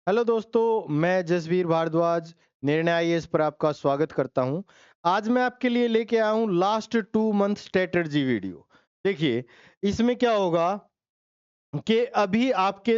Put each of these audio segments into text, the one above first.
Hello दोस्तों, मैं जसवीर भारद्वाज निर्णय आईएएस पर आपका स्वागत करता हूं। आज मैं आपके लिए लेके आया हूं लास्ट 2 मंथ स्ट्रेटजी वीडियो। देखिए, इसमें क्या होगा कि अभी आपके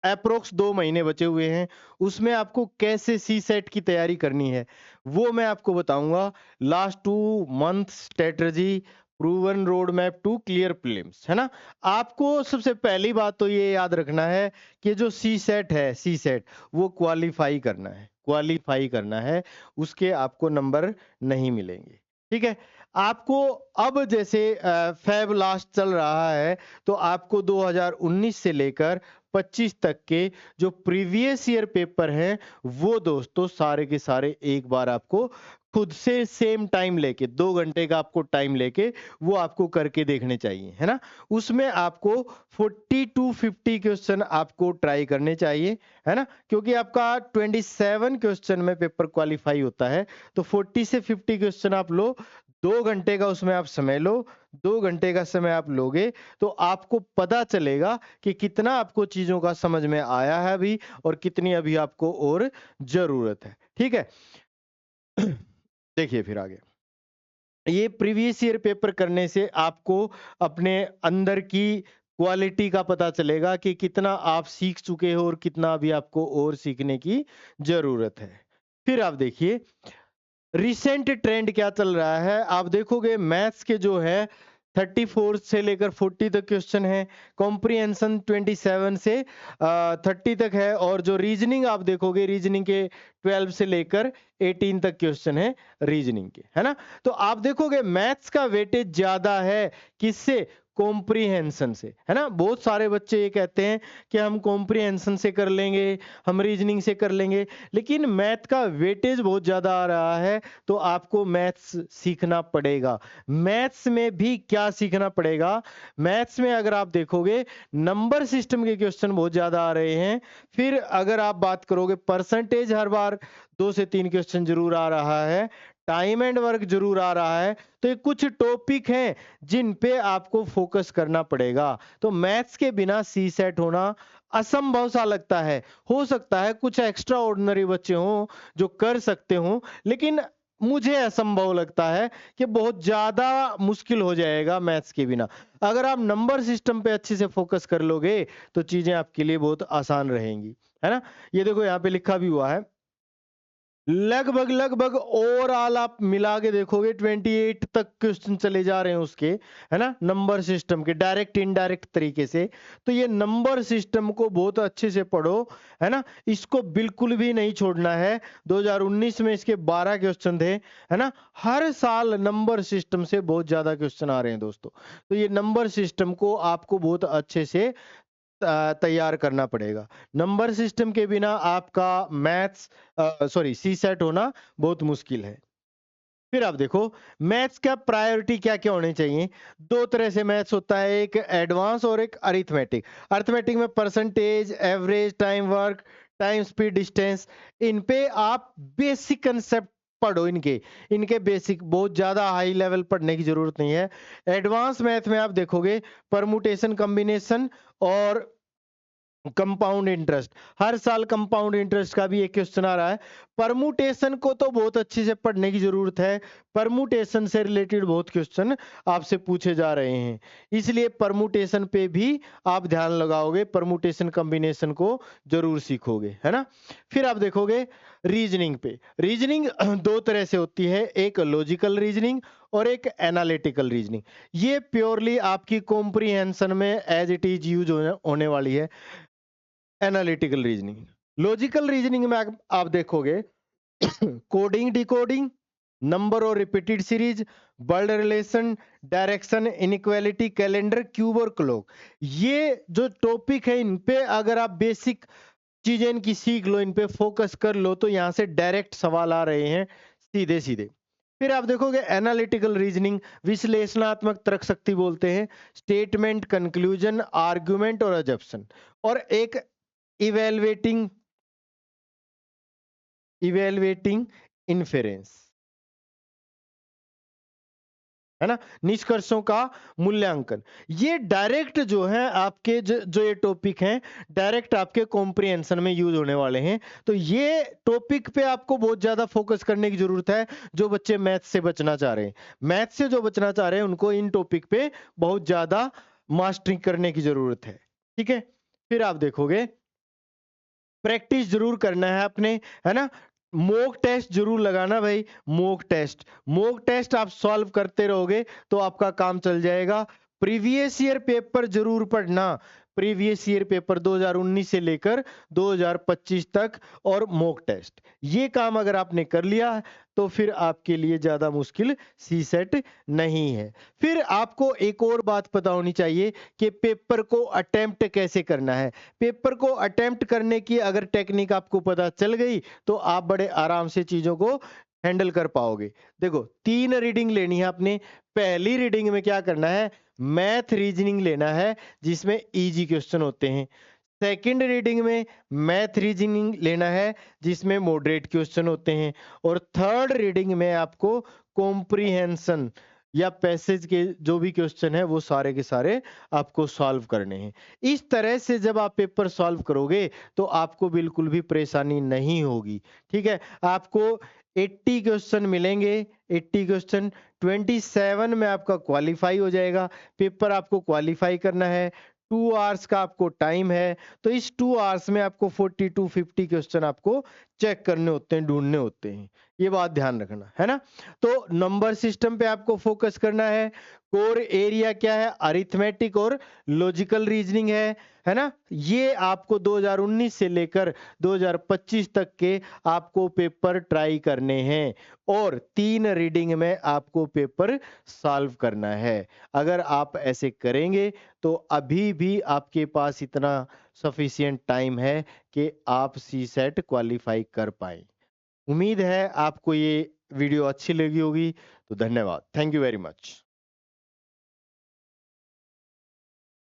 अप्रोक्स 2 महीने बचे हुए हैं। उसमें आपको कैसे सी सेट की तैयारी करनी है वो मैं आपको बताऊंगा। Last 2 month strategy, proven road map to clear prelims, है ना। आपको सबसे पहली बात तो ये याद रखना है कि जो सी सेट है, सी सेट वो क्वालिफाई करना है, क्वालिफाई करना है। उसके आपको नंबर नहीं मिलेंगे, ठीक है। आपको अब जैसे फेब लास्ट चल रहा है, तो आपको 2019 से लेकर 25 तक के जो प्रीवियस ईयर पेपर हैं वो दोस्तों सारे के सारे एक बार आपको खुद से सेम टाइम लेके 2 घंटे का आपको टाइम लेके वो आपको करके देखने चाहिए, है ना। उसमें आपको 40 टू 50 क्वेश्चन आपको ट्राई करने चाहिए, है ना, क्योंकि आपका 27 क्वेश्चन में पेपर क्वालिफाई होता है। तो 40 से 50 क्वेश्चन आप लो, 2 घंटे का उसमें आप समय लो। 2 घंटे का समय आप लोगे तो आपको पता चलेगा कि कितना आपको चीजों का समझ में आया है अभी, और कितनी अभी आपको और जरूरत है, ठीक है। देखिए फिर आगे, ये प्रीवियस ईयर पेपर करने से आपको अपने अंदर की क्वालिटी का पता चलेगा कि कितना आप सीख चुके हो और कितना अभी आपको और सीखने की जरूरत है। फिर आप देखिए रिसेंट ट्रेंड क्या चल रहा है। आप देखोगे मैथ्स के जो है 34 से लेकर 40 तक क्वेश्चन है, कॉम्प्रिहेंशन 27 से 30 तक है, और जो रीजनिंग आप देखोगे, रीजनिंग के 12 से लेकर 18 तक क्वेश्चन है रीजनिंग के, है ना। तो आप देखोगे मैथ्स का वेटेज ज्यादा है किससे, कॉम्प्रिहेंशन से, है ना। बहुत सारे बच्चे ये कहते हैं कि हम कॉम्प्रिहेंशन से कर लेंगे, हम रीजनिंग से कर लेंगे, लेकिन मैथ का वेटेज बहुत ज्यादा आ रहा है। तो आपको मैथ्स सीखना पड़ेगा। मैथ्स में भी क्या सीखना पड़ेगा, मैथ्स में अगर आप देखोगे नंबर सिस्टम के क्वेश्चन बहुत ज्यादा आ रहे हैं। फिर अगर आप बात करोगे परसेंटेज, हर बार 2 से 3 क्वेश्चन जरूर आ रहा है, टाइम एंड वर्क जरूर आ रहा है। तो ये कुछ टॉपिक हैं जिन पे आपको फोकस करना पड़ेगा। तो मैथ्स के बिना सी सेट होना असंभव सा लगता है। हो सकता है कुछ एक्स्ट्रा ऑर्डिनरी बच्चे हों जो कर सकते हों, लेकिन मुझे असंभव लगता है कि बहुत ज्यादा मुश्किल हो जाएगा मैथ्स के बिना। अगर आप नंबर सिस्टम पे अच्छे से फोकस कर लोगे तो चीजें आपके लिए बहुत आसान रहेंगी, है ना। ये देखो यहाँ पे लिखा भी हुआ है, लगभग लगभग ओवरऑल आप मिला के देखोगे 28 तक क्वेश्चन चले जा रहे हैं उसके, है ना, नंबर सिस्टम के डायरेक्ट इनडायरेक्ट तरीके से। तो ये नंबर सिस्टम को बहुत अच्छे से पढ़ो, है ना, इसको बिल्कुल भी नहीं छोड़ना है। 2019 में इसके 12 क्वेश्चन थे, है ना। हर साल नंबर सिस्टम से बहुत ज्यादा क्वेश्चन आ रहे हैं दोस्तों। तो ये नंबर सिस्टम को आपको बहुत अच्छे से तैयार करना पड़ेगा। नंबर सिस्टम के बिना आपका मैथ्स सॉरी सी सेट होना बहुत मुश्किल है। फिर आप देखो मैथ्स का प्रायोरिटी क्या क्या होने चाहिए। 2 तरह से मैथ्स होता है, एक एडवांस और एक अरिथमेटिक। अरिथमेटिक में percentage, average, time work, time speed, distance, इन पे आप बेसिक कंसेप्ट पढ़ो। इनके इनके बेसिक, बहुत ज्यादा हाई लेवल पढ़ने की जरूरत नहीं है। एडवांस मैथ में आप देखोगे परमुटेशन, कॉम्बिनेशन और कंपाउंड इंटरेस्ट। हर साल कंपाउंड इंटरेस्ट का भी एक क्वेश्चन आ रहा है। परमुटेशन को तो बहुत अच्छे से पढ़ने की जरूरत है। परमुटेशन से रिलेटेड बहुत क्वेश्चन आपसे पूछे जा रहे हैं, इसलिए परमुटेशन पे भी आप ध्यान लगाओगे, परमुटेशन कॉम्बिनेशन को जरूर सीखोगे, है ना। फिर आप देखोगे रीजनिंग पे। रीजनिंग 2 तरह से होती है, एक लॉजिकल रीजनिंग और एक एनालिटिकल रीजनिंग। ये प्योरली आपकी कॉम्प्रिहेंशन में एज इट इज यूज होने वाली है। एनालिटिकल रीजनिंग, लॉजिकल रीजनिंग में आप देखोगे कोडिंग, डिकोडिंग, नंबर और repeated series, word relation, direction, inequality, calendar, cube और क्लॉक। ये जो टॉपिक है इन पे अगर आप बेसिक चीजें इनकी सीख लो, इन पे फोकस कर लो, तो यहां से डायरेक्ट सवाल आ रहे हैं सीधे सीधे। फिर आप देखोगे एनालिटिकल रीजनिंग, विश्लेषणात्मक तर्क शक्ति बोलते हैं, स्टेटमेंट, कंक्लूजन, आर्गुमेंट और अजप्शन, और एक इवेलुएटिंग इवेलुएटिंग इन्फेरेंस। है ना, निष्कर्षों का मूल्यांकन। ये डायरेक्ट जो है आपके जो ये टॉपिक हैं डायरेक्ट आपके कॉम्प्रिहेंशन में यूज होने वाले हैं। तो ये टॉपिक पे आपको बहुत ज्यादा फोकस करने की जरूरत है। जो बच्चे मैथ से बचना चाह रहे हैं, मैथ से जो बचना चाह रहे हैं उनको इन टॉपिक पे बहुत ज्यादा मास्टरी करने की जरूरत है। ठीक है, फिर आप देखोगे प्रैक्टिस जरूर करना है अपने, है ना। मॉक टेस्ट जरूर लगाना भाई, मॉक टेस्ट आप सॉल्व करते रहोगे तो आपका काम चल जाएगा। प्रीवियस ईयर पेपर जरूर पढ़ना, प्रीवियस ईयर पेपर 2019 से लेकर 2025 तक, और मॉक टेस्ट, ये काम अगर आपने कर लिया तो फिर आपके लिए ज्यादा मुश्किल सी सेट नहीं है। फिर आपको एक और बात पता होनी चाहिए कि पेपर को अटेम्प्ट कैसे करना है। पेपर को अटेम्प्ट करने की अगर टेक्निक आपको पता चल गई तो आप बड़े आराम से चीजों को हैंडल कर पाओगे। देखो 3 रीडिंग लेनी है आपने। पहली रीडिंग में क्या करना है, मैथ रीजनिंग लेना है जिसमें इजी क्वेश्चन होते हैं। सेकंड रीडिंग में मैथ रीजनिंग लेना है जिसमें मॉडरेट क्वेश्चन होते हैं। और थर्ड रीडिंग में आपको कॉम्प्रिहेंशन या पैसेज के जो भी क्वेश्चन है वो सारे के सारे आपको सॉल्व करने हैं। इस तरह से जब आप पेपर सॉल्व करोगे तो आपको बिल्कुल भी परेशानी नहीं होगी। ठीक है, आपको 80 क्वेश्चन मिलेंगे, 80 क्वेश्चन, 27 में आपका क्वालिफाई हो जाएगा। पेपर आपको क्वालिफाई करना है, 2 आवर्स का आपको टाइम है। तो इस 2 आवर्स में आपको 40 टू 50 क्वेश्चन आपको चेक करने होते हैं, ढूंढने होते हैं। ये बात ध्यान रखना है ना। तो नंबर सिस्टम पे आपको फोकस करना है। कोर एरिया क्या है, अरिथमेटिक और लॉजिकल रीजनिंग है ना। ये आपको 2019 से लेकर 2025 तक के आपको पेपर ट्राई करने हैं और 3 रीडिंग में आपको पेपर सॉल्व करना है। अगर आप ऐसे करेंगे तो अभी भी आपके पास इतना सफिशिएंट टाइम है कि आप सी सेट क्वालिफाई कर पाए। उम्मीद है आपको ये वीडियो अच्छी लगी होगी। तो धन्यवाद, थैंक यू वेरी मच।